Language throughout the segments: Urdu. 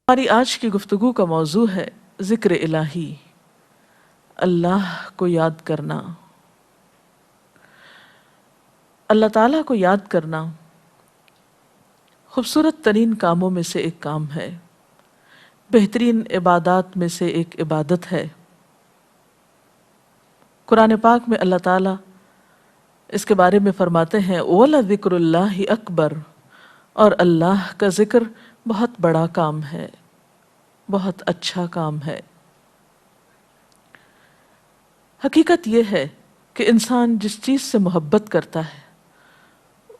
ہماری آج کی گفتگو کا موضوع ہے ذکر الہی، اللہ کو یاد کرنا۔ اللہ تعالیٰ کو یاد کرنا خوبصورت ترین کاموں میں سے ایک کام ہے، بہترین عبادات میں سے ایک عبادت ہے۔ قرآن پاک میں اللہ تعالیٰ اس کے بارے میں فرماتے ہیں وَلَذِكْرُ اللَّهِ أَكْبَرُ، اور اللہ کا ذکر بہت بڑا کام ہے، بہت اچھا کام ہے۔ حقیقت یہ ہے کہ انسان جس چیز سے محبت کرتا ہے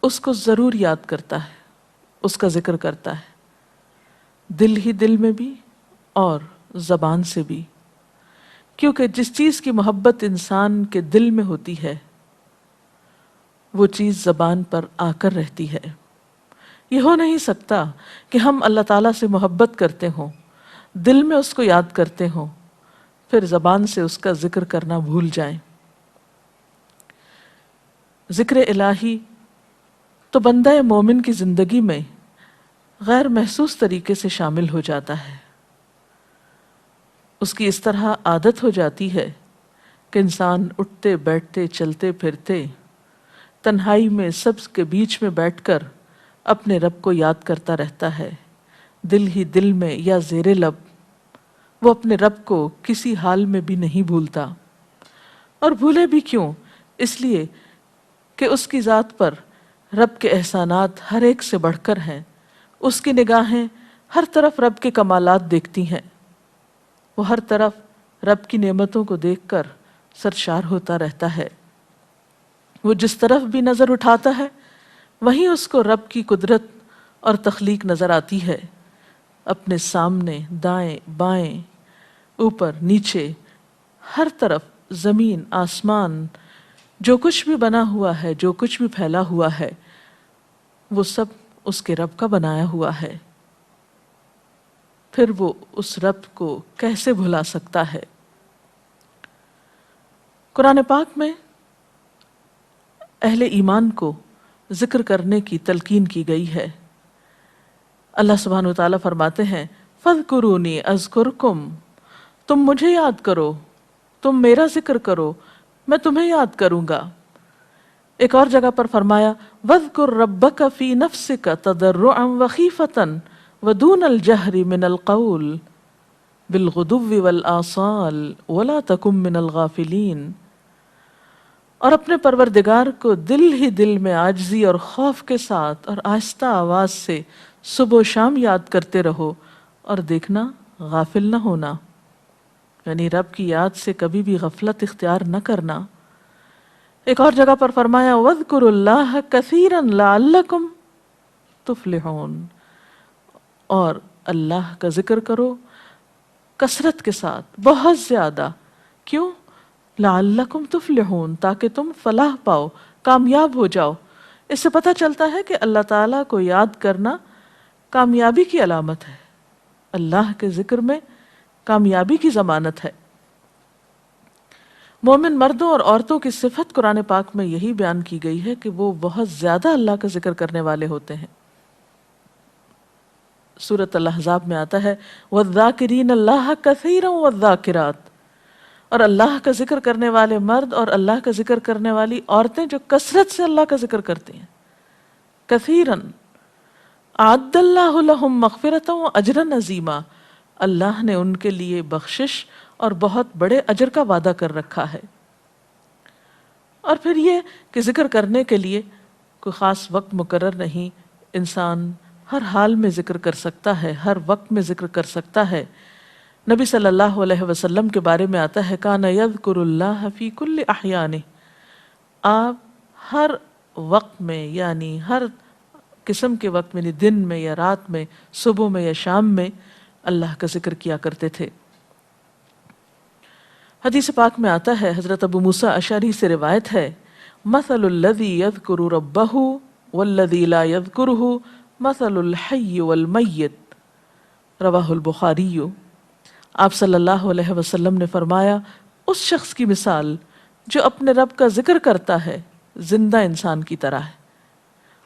اس کو ضرور یاد کرتا ہے، اس کا ذکر کرتا ہے، دل ہی دل میں بھی اور زبان سے بھی، کیونکہ جس چیز کی محبت انسان کے دل میں ہوتی ہے وہ چیز زبان پر آ کر رہتی ہے۔ یہ ہو نہیں سکتا کہ ہم اللہ تعالیٰ سے محبت کرتے ہوں، دل میں اس کو یاد کرتے ہوں، پھر زبان سے اس کا ذکر کرنا بھول جائیں۔ ذکر الہی تو بندہ مومن کی زندگی میں غیر محسوس طریقے سے شامل ہو جاتا ہے۔ اس کی اس طرح عادت ہو جاتی ہے کہ انسان اٹھتے بیٹھتے چلتے پھرتے تنہائی میں سب کے بیچ میں بیٹھ کر اپنے رب کو یاد کرتا رہتا ہے، دل ہی دل میں یا زیر لب وہ اپنے رب کو کسی حال میں بھی نہیں بھولتا۔ اور بھولے بھی کیوں؟ اس لیے کہ اس کی ذات پر رب کے احسانات ہر ایک سے بڑھ کر ہیں، اس کی نگاہیں ہر طرف رب کے کمالات دیکھتی ہیں، وہ ہر طرف رب کی نعمتوں کو دیکھ کر سرشار ہوتا رہتا ہے۔ وہ جس طرف بھی نظر اٹھاتا ہے وہیں اس کو رب کی قدرت اور تخلیق نظر آتی ہے، اپنے سامنے، دائیں بائیں، اوپر نیچے، ہر طرف زمین آسمان، جو کچھ بھی بنا ہوا ہے، جو کچھ بھی پھیلا ہوا ہے وہ سب اس کے رب کا بنایا ہوا ہے۔ پھر وہ اس رب کو کیسے بھلا سکتا ہے؟ قرآن پاک میں اہل ایمان کو ذکر کرنے کی تلقین کی گئی ہے۔ اللہ سبحانہ وتعالیٰ فرماتے ہیں فَاذْكُرُونِي أَذْكُرْكُمْ، تم مجھے یاد کرو، تم میرا ذکر کرو، میں تمہیں یاد کروں گا۔ ایک اور جگہ پر فرمایا وَاذْكُرْ رَبَّكَ فِي نَفْسِكَ تَضَرُّعًا وَخِيفَةً وَدُونَ الْجَهْرِ مِنَ الْقَوْلِ بِالْغُدُوِّ وَالْآصَالِ وَلَا تَكُن مِّنَ الْغَافِلِينَ، اور اپنے پروردگار کو دل ہی دل میں عاجزی اور خوف کے ساتھ اور آہستہ آواز سے صبح و شام یاد کرتے رہو، اور دیکھنا غافل نہ ہونا، یعنی رب کی یاد سے کبھی بھی غفلت اختیار نہ کرنا۔ ایک اور جگہ پر فرمایا وَاذْكُرُوا اللَّهَ كَثِيرًا لَعَلَّكُمْ تُفْلِحُونَ، اور اللہ کا ذکر کرو کثرت کے ساتھ، بہت زیادہ۔ کیوں؟ لعلکم تفلحون، تاکہ تم فلاح پاؤ، کامیاب ہو جاؤ۔ اس سے پتہ چلتا ہے کہ اللہ تعالیٰ کو یاد کرنا کامیابی کی علامت ہے، اللہ کے ذکر میں کامیابی کی ضمانت ہے۔ مومن مردوں اور عورتوں کی صفت قرآن پاک میں یہی بیان کی گئی ہے کہ وہ بہت زیادہ اللہ کا ذکر کرنے والے ہوتے ہیں۔ سورۃ الاحزاب میں آتا ہے وَالذَّاكِرِينَ اللَّهَ كَثِيرًا وَالذَّاكِرَاتِ، اور اللہ کا ذکر کرنے والے مرد اور اللہ کا ذکر کرنے والی عورتیں جو کثرت سے اللہ کا ذکر کرتی ہیں۔ کثیراً اعد اللہ لہم مغفرۃ واجرا عظیما، اللہ نے ان کے لیے بخشش اور بہت بڑے اجر کا وعدہ کر رکھا ہے۔ اور پھر یہ کہ ذکر کرنے کے لیے کوئی خاص وقت مقرر نہیں، انسان ہر حال میں ذکر کر سکتا ہے، ہر وقت میں ذکر کر سکتا ہے۔ نبی صلی اللہ علیہ وسلم کے بارے میں آتا ہے کان یذکر اللہ فی کل احیانہ، آپ ہر وقت میں، یعنی ہر قسم کے وقت میں، یعنی دن میں یا رات میں، صبح میں یا شام میں اللہ کا ذکر کیا کرتے تھے۔ حدیث پاک میں آتا ہے، حضرت ابو موسیٰ اشعری سے روایت ہے مثل الذی یذکر ربہ والذی لا یذکرہ مثل الحی والمیت، رواہ البخاری۔ آپ صلی اللہ علیہ وسلم نے فرمایا اس شخص کی مثال جو اپنے رب کا ذکر کرتا ہے زندہ انسان کی طرح ہے،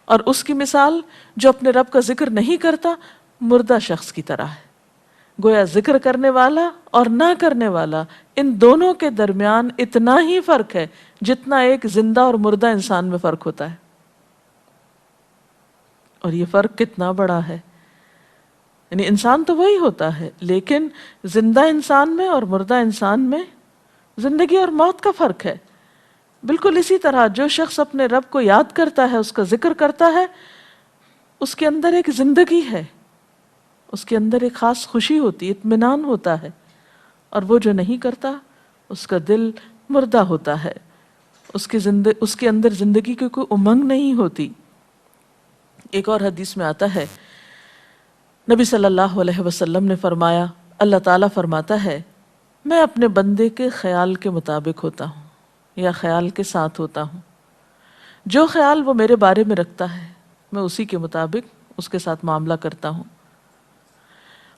اور اس کی مثال جو اپنے رب کا ذکر نہیں کرتا مردہ شخص کی طرح ہے۔ گویا ذکر کرنے والا اور نہ کرنے والا، ان دونوں کے درمیان اتنا ہی فرق ہے جتنا ایک زندہ اور مردہ انسان میں فرق ہوتا ہے. اور یہ فرق کتنا بڑا ہے. یعنی انسان تو وہی ہوتا ہے، لیکن زندہ انسان میں اور مردہ انسان میں زندگی اور موت کا فرق ہے. بالکل اسی طرح جو شخص اپنے رب کو یاد کرتا ہے، اس کا ذکر کرتا ہے، اس کے اندر ایک زندگی ہے، اس کے اندر ایک خاص خوشی ہوتی ہے، اطمینان ہوتا ہے. اور وہ جو نہیں کرتا اس کا دل مردہ ہوتا ہے، اس کے اندر زندگی کی کوئی امنگ نہیں ہوتی. ایک اور حدیث میں آتا ہے، نبی صلی اللہ علیہ وسلم نے فرمایا، اللہ تعالیٰ فرماتا ہے میں اپنے بندے کے خیال کے مطابق ہوتا ہوں یا خیال کے ساتھ ہوتا ہوں. جو خیال وہ میرے بارے میں رکھتا ہے میں اسی کے مطابق اس کے ساتھ معاملہ کرتا ہوں،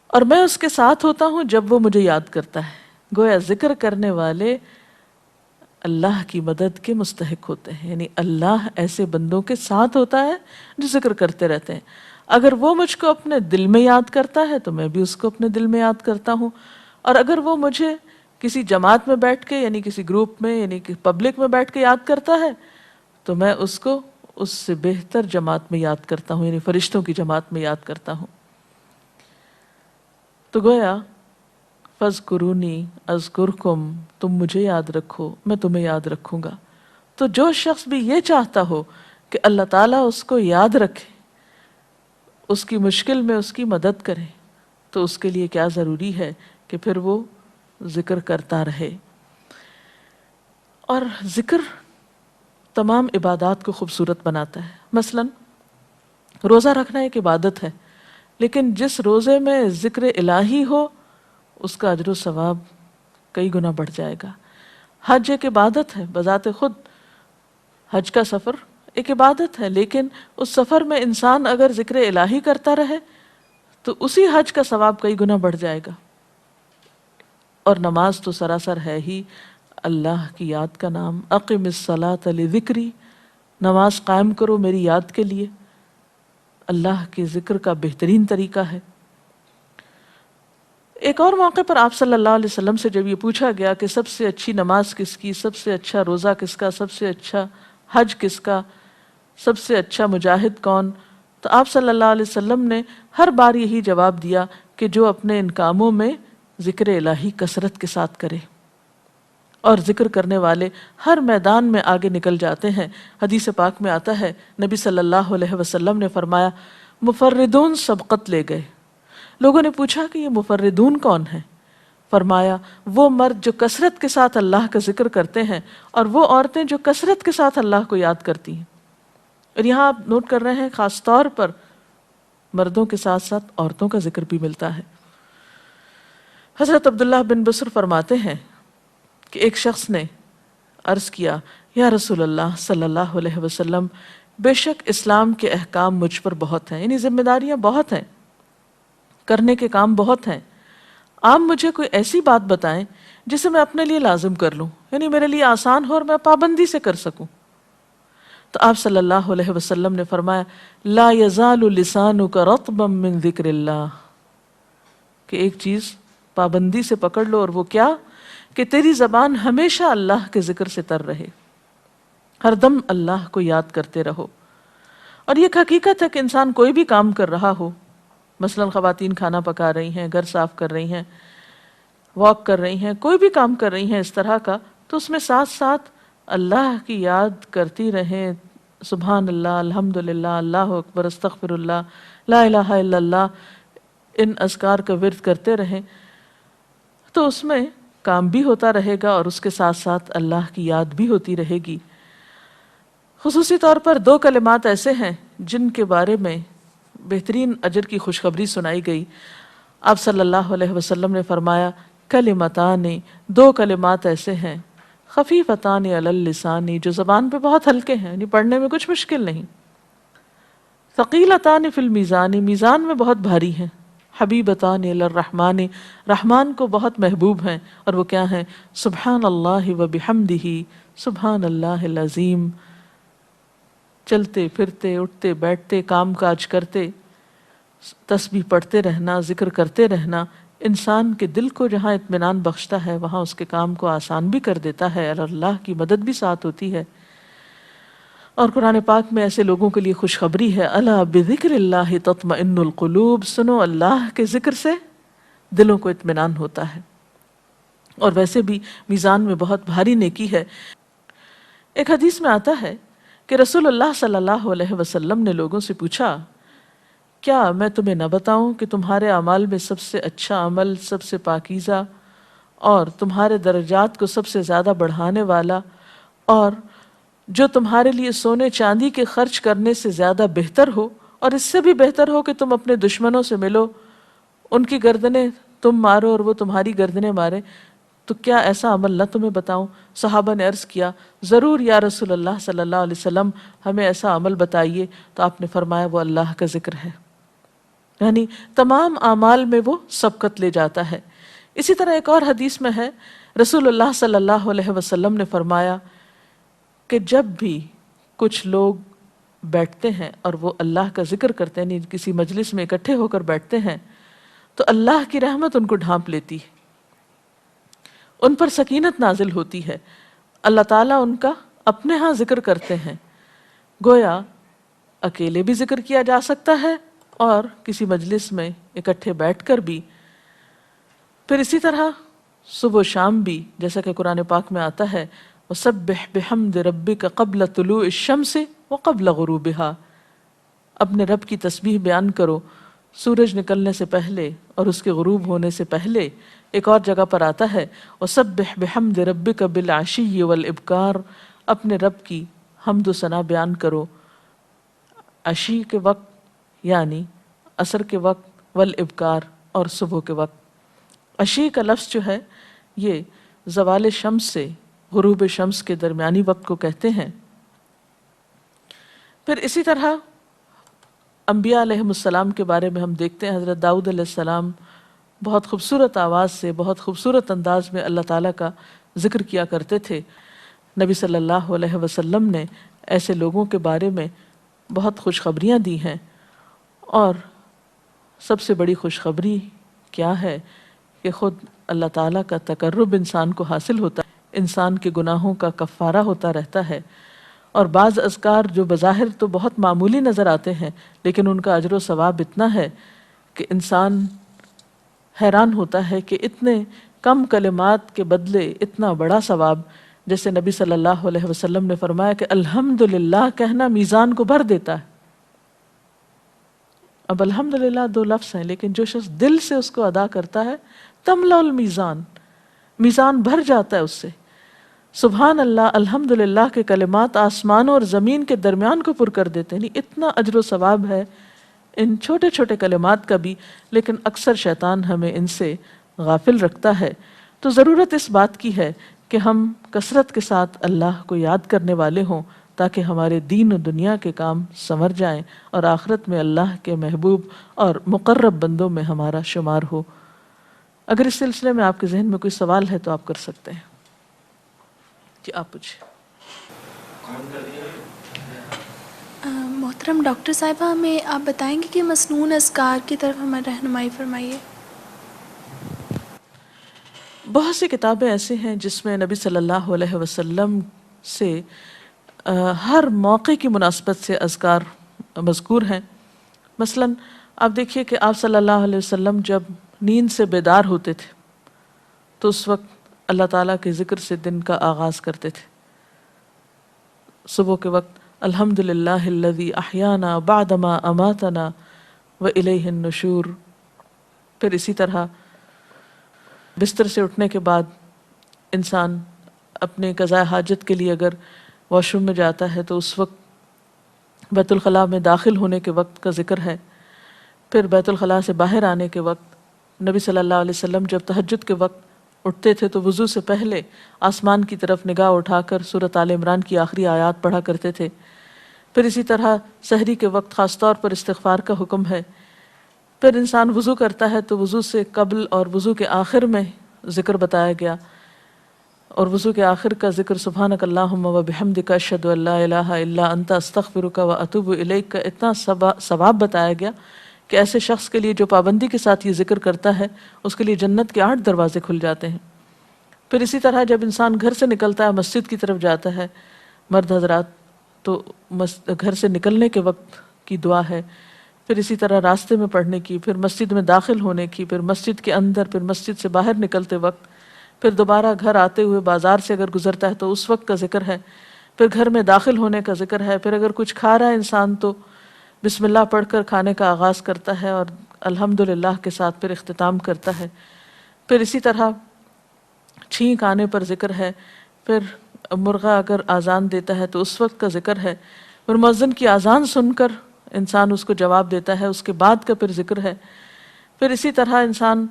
اور میں اس کے ساتھ ہوتا ہوں جب وہ مجھے یاد کرتا ہے. گویا ذکر کرنے والے اللہ کی مدد کے مستحق ہوتے ہیں. یعنی اللہ ایسے بندوں کے ساتھ ہوتا ہے جو ذکر کرتے رہتے ہیں. اگر وہ مجھ کو اپنے دل میں یاد کرتا ہے تو میں بھی اس کو اپنے دل میں یاد کرتا ہوں. اور اگر وہ مجھے کسی جماعت میں بیٹھ کے یعنی کسی گروپ میں یعنی کہ پبلک میں بیٹھ کے یاد کرتا ہے تو میں اس کو اس سے بہتر جماعت میں یاد کرتا ہوں، یعنی فرشتوں کی جماعت میں یاد کرتا ہوں. تو گویا فَاذْكُرُونِی أَذْكُرْكُمْ، تم مجھے یاد رکھو میں تمہیں یاد رکھوں گا. تو جو شخص بھی یہ چاہتا ہو کہ اللہ تعالیٰ اس کو یاد رکھے، اس کی مشکل میں اس کی مدد کرے، تو اس کے لیے کیا ضروری ہے کہ پھر وہ ذکر کرتا رہے. اور ذکر تمام عبادات کو خوبصورت بناتا ہے. مثلا روزہ رکھنا ایک عبادت ہے، لیکن جس روزے میں ذکر الہی ہو اس کا اجر و ثواب کئی گنا بڑھ جائے گا. حج ایک عبادت ہے بذات خود، حج کا سفر ایک عبادت ہے، لیکن اس سفر میں انسان اگر ذکر الہی کرتا رہے تو اسی حج کا ثواب کئی گنا بڑھ جائے گا. اور نماز تو سراسر ہے ہی اللہ کی یاد کا نام. اقم الصلاۃ لذکری، نماز قائم کرو میری یاد کے لیے. اللہ کے ذکر کا بہترین طریقہ ہے. ایک اور موقع پر آپ صلی اللہ علیہ وسلم سے جب یہ پوچھا گیا کہ سب سے اچھی نماز کس کی، سب سے اچھا روزہ کس کا، سب سے اچھا حج کس کا، سب سے اچھا مجاہد کون، تو آپ صلی اللہ علیہ وسلم نے ہر بار یہی جواب دیا کہ جو اپنے ان کاموں میں ذکر الہی کثرت کے ساتھ کرے. اور ذکر کرنے والے ہر میدان میں آگے نکل جاتے ہیں. حدیث پاک میں آتا ہے نبی صلی اللہ علیہ وسلم نے فرمایا مفردون سبقت لے گئے. لوگوں نے پوچھا کہ یہ مفردون کون ہیں؟ فرمایا وہ مرد جو کثرت کے ساتھ اللہ کا ذکر کرتے ہیں اور وہ عورتیں جو کثرت کے ساتھ اللہ کو یاد کرتی ہیں. اور یہاں آپ نوٹ کر رہے ہیں خاص طور پر مردوں کے ساتھ ساتھ عورتوں کا ذکر بھی ملتا ہے. حضرت عبداللہ بن بصر فرماتے ہیں کہ ایک شخص نے عرض کیا یا رسول اللہ صلی اللہ علیہ وسلم، بے شک اسلام کے احکام مجھ پر بہت ہیں، یعنی ذمہ داریاں بہت ہیں، کرنے کے کام بہت ہیں. آپ مجھے کوئی ایسی بات بتائیں جسے میں اپنے لیے لازم کر لوں، یعنی میرے لیے آسان ہو اور میں پابندی سے کر سکوں. تو آپ صلی اللہ علیہ وسلم نے فرمایا لا یزال لسانک رطبا من ذکر اللہ، کہ ایک چیز پابندی سے پکڑ لو، اور وہ کیا کہ تیری زبان ہمیشہ اللہ کے ذکر سے تر رہے، ہر دم اللہ کو یاد کرتے رہو. اور یہ حقیقت ہے کہ انسان کوئی بھی کام کر رہا ہو، مثلا خواتین کھانا پکا رہی ہیں، گھر صاف کر رہی ہیں، واک کر رہی ہیں، کوئی بھی کام کر رہی ہیں اس طرح کا، تو اس میں ساتھ ساتھ اللہ کی یاد کرتی رہیں. سبحان اللہ، الحمدللہ، اللہ اکبر، استغفر اللہ، لا الہ الا اللہ، ان اذکار کا ورد کرتے رہیں، تو اس میں کام بھی ہوتا رہے گا اور اس کے ساتھ ساتھ اللہ کی یاد بھی ہوتی رہے گی. خصوصی طور پر دو کلمات ایسے ہیں جن کے بارے میں بہترین اجر کی خوشخبری سنائی گئی. آپ صلی اللہ علیہ وسلم نے فرمایا کلمتان، دو کلمات ایسے ہیں خفیفتان علی اللسان، جو زبان پہ بہت ہلکے ہیں، یعنی پڑھنے میں کچھ مشکل نہیں، ثقیلتان فی المیزان، میزان میں بہت بھاری ہیں، حبیبتان الی الرحمن، رحمان کو بہت محبوب ہیں. اور وہ کیا ہیں؟ سبحان اللہ و بحمدہ، سبحان اللہ العظیم. چلتے پھرتے، اٹھتے بیٹھتے، کام کاج کرتے تسبیح پڑھتے رہنا، ذکر کرتے رہنا، انسان کے دل کو جہاں اطمینان بخشتا ہے وہاں اس کے کام کو آسان بھی کر دیتا ہے اور اللہ کی مدد بھی ساتھ ہوتی ہے۔ اور قرآن پاک میں ایسے لوگوں کے لیے خوشخبری ہے، الا بذکر اللہ تطمئن القلوب، سنو اللہ کے ذکر سے دلوں کو اطمینان ہوتا ہے۔ اور ویسے بھی میزان میں بہت بھاری نیکی ہے۔ ایک حدیث میں آتا ہے کہ رسول اللہ صلی اللہ علیہ وسلم نے لوگوں سے پوچھا، کیا میں تمہیں نہ بتاؤں کہ تمہارے اعمال میں سب سے اچھا عمل، سب سے پاکیزہ اور تمہارے درجات کو سب سے زیادہ بڑھانے والا، اور جو تمہارے لیے سونے چاندی کے خرچ کرنے سے زیادہ بہتر ہو، اور اس سے بھی بہتر ہو کہ تم اپنے دشمنوں سے ملو، ان کی گردنیں تم مارو اور وہ تمہاری گردنیں مارے، تو کیا ایسا عمل نہ تمہیں بتاؤں؟ صحابہ نے عرض کیا، ضرور یا رسول اللہ صلی اللہ علیہ وسلم، ہمیں ایسا عمل بتائیے۔ تو آپ نے فرمایا، وہ اللہ کا ذکر ہے، یعنی تمام اعمال میں وہ سبقت لے جاتا ہے۔ اسی طرح ایک اور حدیث میں ہے، رسول اللہ صلی اللہ علیہ وسلم نے فرمایا کہ جب بھی کچھ لوگ بیٹھتے ہیں اور وہ اللہ کا ذکر کرتے ہیں، یعنی کسی مجلس میں اکٹھے ہو کر بیٹھتے ہیں، تو اللہ کی رحمت ان کو ڈھانپ لیتی ہے، ان پر سکینت نازل ہوتی ہے، اللہ تعالیٰ ان کا اپنے ہاں ذکر کرتے ہیں۔ گویا اکیلے بھی ذکر کیا جا سکتا ہے اور کسی مجلس میں اکٹھے بیٹھ کر بھی۔ پھر اسی طرح صبح و شام بھی، جیسا کہ قرآن پاک میں آتا ہے، وَسَبِّحْ بِحَمْدِ رَبِّكَ قَبْلَ طُلُوعِ الشَّمْسِ وَقَبْلَ غُرُوبِهَا، اپنے رب کی تسبیح بیان کرو سورج نکلنے سے پہلے اور اس کے غروب ہونے سے پہلے۔ ایک اور جگہ پر آتا ہے، وَسَبِّحْ بِحَمْدِ رَبِّكَ بِالْعَشِيِّ وَالْإِبْكَارِ، اپنے رب کی حمد و ثنا بیان کرو عشی کے وقت یعنی عصر کے وقت، والابکار اور صبح کے وقت۔ عشی کا لفظ جو ہے یہ زوال شمس سے غروب شمس کے درمیانی وقت کو کہتے ہیں۔ پھر اسی طرح انبیاء علیہ السلام کے بارے میں ہم دیکھتے ہیں، حضرت داؤد علیہ السلام بہت خوبصورت آواز سے، بہت خوبصورت انداز میں اللہ تعالیٰ کا ذکر کیا کرتے تھے۔ نبی صلی اللہ علیہ وسلم نے ایسے لوگوں کے بارے میں بہت خوشخبریاں دی ہیں، اور سب سے بڑی خوشخبری کیا ہے کہ خود اللہ تعالیٰ کا تقرب انسان کو حاصل ہوتا ہے، انسان کے گناہوں کا کفارہ ہوتا رہتا ہے۔ اور بعض اذکار جو بظاہر تو بہت معمولی نظر آتے ہیں لیکن ان کا اجر و ثواب اتنا ہے کہ انسان حیران ہوتا ہے کہ اتنے کم کلمات کے بدلے اتنا بڑا ثواب۔ جیسے نبی صلی اللہ علیہ وسلم نے فرمایا کہ الحمدللہ کہنا میزان کو بھر دیتا ہے۔ اب الحمدللہ دو لفظ ہیں، لیکن جو شخص دل سے اس کو ادا کرتا ہے، تملا المیزان، میزان بھر جاتا ہے اس سے۔ سبحان اللہ، الحمدللہ کے کلمات آسمانوں اور زمین کے درمیان کو پر کر دیتے ہیں، اتنا اجر و ثواب ہے ان چھوٹے چھوٹے کلمات کا بھی، لیکن اکثر شیطان ہمیں ان سے غافل رکھتا ہے۔ تو ضرورت اس بات کی ہے کہ ہم کثرت کے ساتھ اللہ کو یاد کرنے والے ہوں، تاکہ ہمارے دین و دنیا کے کام سنور جائیں اور آخرت میں اللہ کے محبوب اور مقرب بندوں میں ہمارا شمار ہو۔ اگر اس سلسلے میں آپ کے ذہن میں کوئی سوال ہے تو آپ کر سکتے ہیں۔ جی آپ پوچھیں۔ محترم ڈاکٹر صاحبہ، ہمیں آپ بتائیں گے کہ مسنون اذکار کی طرف ہمیں رہنمائی فرمائیے۔ بہت سی کتابیں ایسے ہیں جس میں نبی صلی اللہ علیہ وسلم سے ہر موقع کی مناسبت سے اذکار مذکور ہیں۔ مثلا آپ دیکھیے کہ آپ صلی اللہ علیہ وسلم جب نیند سے بیدار ہوتے تھے تو اس وقت اللہ تعالیٰ کے ذکر سے دن کا آغاز کرتے تھے۔ صبح کے وقت الحمدللہ الذی احیانا بعدما اماتنا والیہ النشور۔ پھر اسی طرح بستر سے اٹھنے کے بعد انسان اپنے قضاء حاجت کے لیے اگر واش روم میں جاتا ہے تو اس وقت بیت الخلاء میں داخل ہونے کے وقت کا ذکر ہے۔ پھر بیت الخلاء سے باہر آنے کے وقت نبی صلی اللہ علیہ وسلم جب تہجد کے وقت اٹھتے تھے تو وضو سے پہلے آسمان کی طرف نگاہ اٹھا کر سورۃ آل عمران کی آخری آیات پڑھا کرتے تھے۔ پھر اسی طرح سحری کے وقت خاص طور پر استغفار کا حکم ہے۔ پھر انسان وضو کرتا ہے تو وضو سے قبل اور وضو کے آخر میں ذکر بتایا گیا، اور وضو کے آخر کا ذکر سبحانک اللہم و بحمدک اشہد ان لا الہ الا انت استغفرک و اتوب الیک کا اتنا ثواب بتایا گیا کہ ایسے شخص کے لیے جو پابندی کے ساتھ یہ ذکر کرتا ہے اس کے لیے جنت کے 8 دروازے کھل جاتے ہیں۔ پھر اسی طرح جب انسان گھر سے نکلتا ہے، مسجد کی طرف جاتا ہے، مرد حضرات، تو گھر سے نکلنے کے وقت کی دعا ہے، پھر اسی طرح راستے میں پڑھنے کی، پھر مسجد میں داخل ہونے کی، پھر مسجد کے اندر، پھر مسجد سے باہر نکلتے وقت، پھر دوبارہ گھر آتے ہوئے بازار سے اگر گزرتا ہے تو اس وقت کا ذکر ہے، پھر گھر میں داخل ہونے کا ذکر ہے، پھر اگر کچھ کھا رہا ہے انسان تو بسم اللہ پڑھ کر کھانے کا آغاز کرتا ہے اور الحمدللہ کے ساتھ پھر اختتام کرتا ہے، پھر اسی طرح چھینک آنے پر ذکر ہے، پھر مرغا اگر آذان دیتا ہے تو اس وقت کا ذکر ہے، پھر مؤذن کی آذان سن کر انسان اس کو جواب دیتا ہے، اس کے بعد کا پھر ذکر ہے، پھر اسی طرح انسان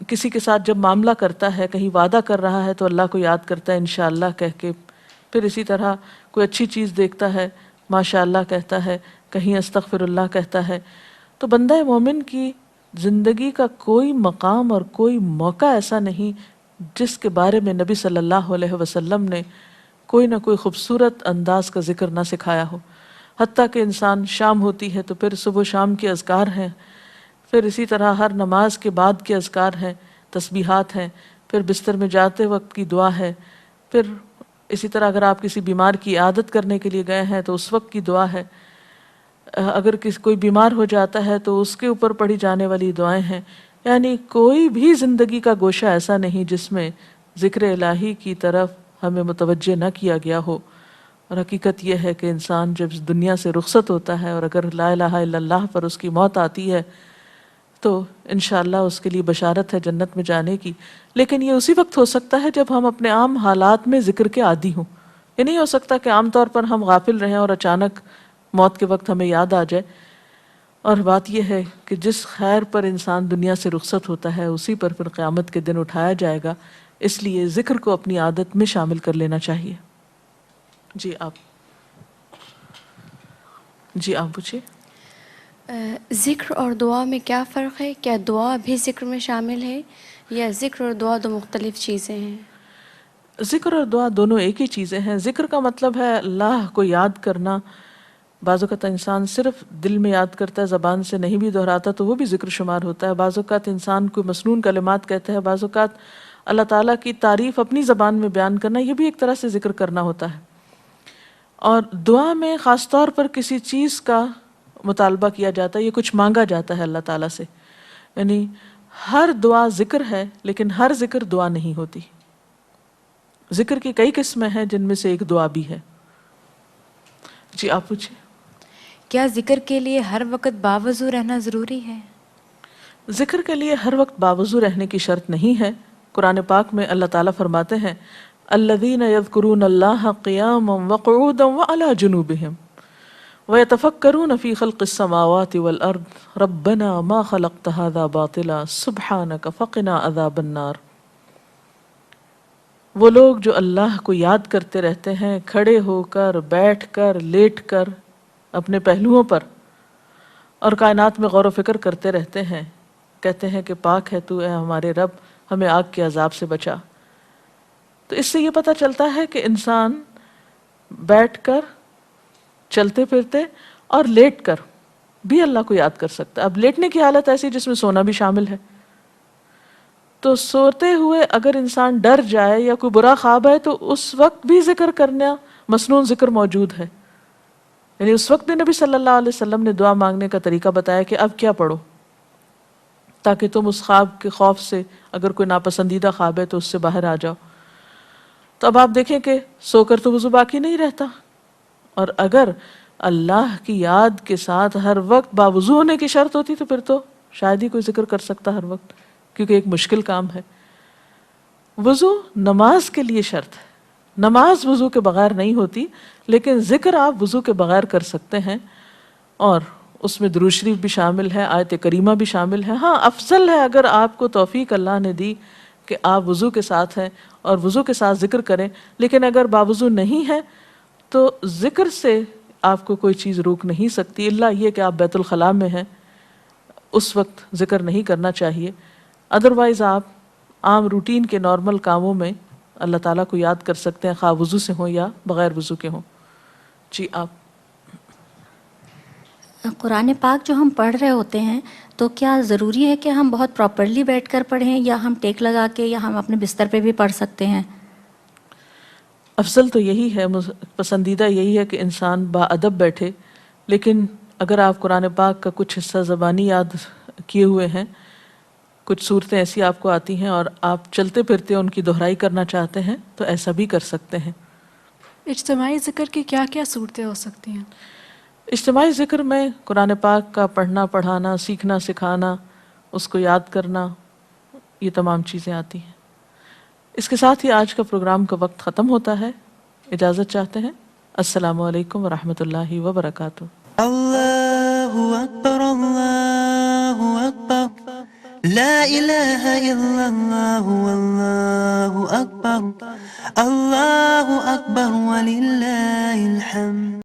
کسی کے ساتھ جب معاملہ کرتا ہے، کہیں وعدہ کر رہا ہے تو اللہ کو یاد کرتا ہے انشاءاللہ کہہ کے، پھر اسی طرح کوئی اچھی چیز دیکھتا ہے ماشاءاللہ کہتا ہے، کہیں استغفر اللہ کہتا ہے۔ تو بندہ مومن کی زندگی کا کوئی مقام اور کوئی موقع ایسا نہیں جس کے بارے میں نبی صلی اللہ علیہ وسلم نے کوئی نہ کوئی خوبصورت انداز کا ذکر نہ سکھایا ہو۔ حتیٰ کہ انسان شام ہوتی ہے تو پھر صبح و شام کے اذکار ہیں، پھر اسی طرح ہر نماز کے بعد کے اذکار ہیں، تسبیحات ہیں، پھر بستر میں جاتے وقت کی دعا ہے، پھر اسی طرح اگر آپ کسی بیمار کی عیادت کرنے کے لیے گئے ہیں تو اس وقت کی دعا ہے، اگر کوئی بیمار ہو جاتا ہے تو اس کے اوپر پڑھی جانے والی دعائیں ہیں۔ یعنی کوئی بھی زندگی کا گوشہ ایسا نہیں جس میں ذکر الہی کی طرف ہمیں متوجہ نہ کیا گیا ہو۔ اور حقیقت یہ ہے کہ انسان جب اس دنیا سے رخصت ہوتا ہے اور اگر لا الہ الا اللہ پر اس کی موت آتی ہے تو انشاءاللہ اس کے لیے بشارت ہے جنت میں جانے کی، لیکن یہ اسی وقت ہو سکتا ہے جب ہم اپنے عام حالات میں ذکر کے عادی ہوں۔ یہ نہیں ہو سکتا کہ عام طور پر ہم غافل رہیں اور اچانک موت کے وقت ہمیں یاد آ جائے۔ اور بات یہ ہے کہ جس خیر پر انسان دنیا سے رخصت ہوتا ہے اسی پر پھر قیامت کے دن اٹھایا جائے گا، اس لیے ذکر کو اپنی عادت میں شامل کر لینا چاہیے۔ جی آپ پوچھیے۔ ذکر اور دعا میں کیا فرق ہے؟ کیا دعا بھی ذکر میں شامل ہے یا ذکر اور دعا دو مختلف چیزیں ہیں؟ ذکر اور دعا دونوں ایک ہی چیزیں ہیں۔ ذکر کا مطلب ہے اللہ کو یاد کرنا۔ بعض اوقات انسان صرف دل میں یاد کرتا ہے، زبان سے نہیں بھی دہراتا تو وہ بھی ذکر شمار ہوتا ہے۔ بعض اوقات انسان کوئی مسنون کلمات کہتا ہے، بعض اوقات اللہ تعالیٰ کی تعریف اپنی زبان میں بیان کرنا، یہ بھی ایک طرح سے ذکر کرنا ہوتا ہے۔ اور دعا میں خاص طور پر کسی چیز کا مطالبہ کیا جاتا ہے، یہ کچھ مانگا جاتا ہے اللہ تعالیٰ سے۔ یعنی ہر دعا ذکر ہے لیکن ہر ذکر دعا نہیں ہوتی۔ ذکر کی کئی قسمیں ہیں جن میں سے ایک دعا بھی ہے۔ جی آپ پوچھیں۔ کیا ذکر کے لیے ہر وقت باوضو رہنا ضروری ہے؟ ذکر کے لیے ہر وقت باوضو رہنے کی شرط نہیں ہے۔ قرآن پاک میں اللہ تعالیٰ فرماتے ہیں الذین یذکرون اللہ قیاما وقعودا وعلی جنوبہم ویتفکرون فی خلق السماوات والارض ربنا ما خلقت ھذا باطلا سبحانک فقنا عذاب النار۔ وہ لوگ جو اللہ کو یاد کرتے رہتے ہیں کھڑے ہو کر، بیٹھ کر، لیٹ کر، اپنے پہلوؤں پر، اور کائنات میں غور و فکر کرتے رہتے ہیں، کہتے ہیں کہ پاک ہے تو اے ہمارے رب، ہمیں آگ کے عذاب سے بچا۔ تو اس سے یہ پتہ چلتا ہے کہ انسان بیٹھ کر، چلتے پھرتے اور لیٹ کر بھی اللہ کو یاد کر سکتا ہے۔ اب لیٹنے کی حالت ایسی جس میں سونا بھی شامل ہے، تو سوتے ہوئے اگر انسان ڈر جائے یا کوئی برا خواب ہے تو اس وقت بھی ذکر کرنا، مسنون ذکر موجود ہے۔ یعنی اس وقت بھی نبی صلی اللہ علیہ وسلم نے دعا مانگنے کا طریقہ بتایا کہ اب کیا پڑھو، تاکہ تم اس خواب کے خوف سے، اگر کوئی ناپسندیدہ خواب ہے تو اس سے باہر آ جاؤ۔ تو اب آپ دیکھیں کہ سو کر تو وضو باقی نہیں رہتا، اور اگر اللہ کی یاد کے ساتھ ہر وقت باوضو ہونے کی شرط ہوتی تو پھر تو شاید ہی کوئی ذکر کر سکتا ہر وقت، کیونکہ ایک مشکل کام ہے۔ وضو نماز کے لیے شرط ہے، نماز وضو کے بغیر نہیں ہوتی، لیکن ذکر آپ وضو کے بغیر کر سکتے ہیں، اور اس میں درود شریف بھی شامل ہے، آیت کریمہ بھی شامل ہے۔ ہاں افضل ہے اگر آپ کو توفیق اللہ نے دی کہ آپ وضو کے ساتھ ہیں اور وضو کے ساتھ ذکر کریں، لیکن اگر باوضو نہیں ہے تو ذکر سے آپ کو کوئی چیز روک نہیں سکتی، الا یہ کہ آپ بیت الخلاء میں ہیں، اس وقت ذکر نہیں کرنا چاہیے۔ ادروائز آپ عام روٹین کے نارمل کاموں میں اللہ تعالیٰ کو یاد کر سکتے ہیں، خواہ وضو سے ہوں یا بغیر وضو کے ہوں۔ جی آپ قرآن پاک جو ہم پڑھ رہے ہوتے ہیں تو کیا ضروری ہے کہ ہم بہت پراپرلی بیٹھ کر پڑھیں یا ہم ٹیک لگا کے یا ہم اپنے بستر پہ بھی پڑھ سکتے ہیں؟ افضل تو یہی ہے، پسندیدہ یہی ہے کہ انسان با ادب بیٹھے، لیکن اگر آپ قرآن پاک کا کچھ حصہ زبانی یاد کیے ہوئے ہیں، کچھ صورتیں ایسی آپ کو آتی ہیں اور آپ چلتے پھرتے ان کی دہرائی کرنا چاہتے ہیں تو ایسا بھی کر سکتے ہیں۔ اجتماعی ذکر کی کیا کیا صورتیں ہو سکتی ہیں؟ اجتماعی ذکر میں قرآن پاک کا پڑھنا، پڑھانا، سیکھنا، سکھانا، اس کو یاد کرنا، یہ تمام چیزیں آتی ہیں۔ اس کے ساتھ ہی آج کا پروگرام کا وقت ختم ہوتا ہے، اجازت چاہتے ہیں۔ السلام علیکم ورحمۃ اللہ وبرکاتہ۔ اللہ اکبر، اللہ اکبر، لا الہ الا اللہ، واللہ اکبر، اللہ اکبر وللہ الحمد۔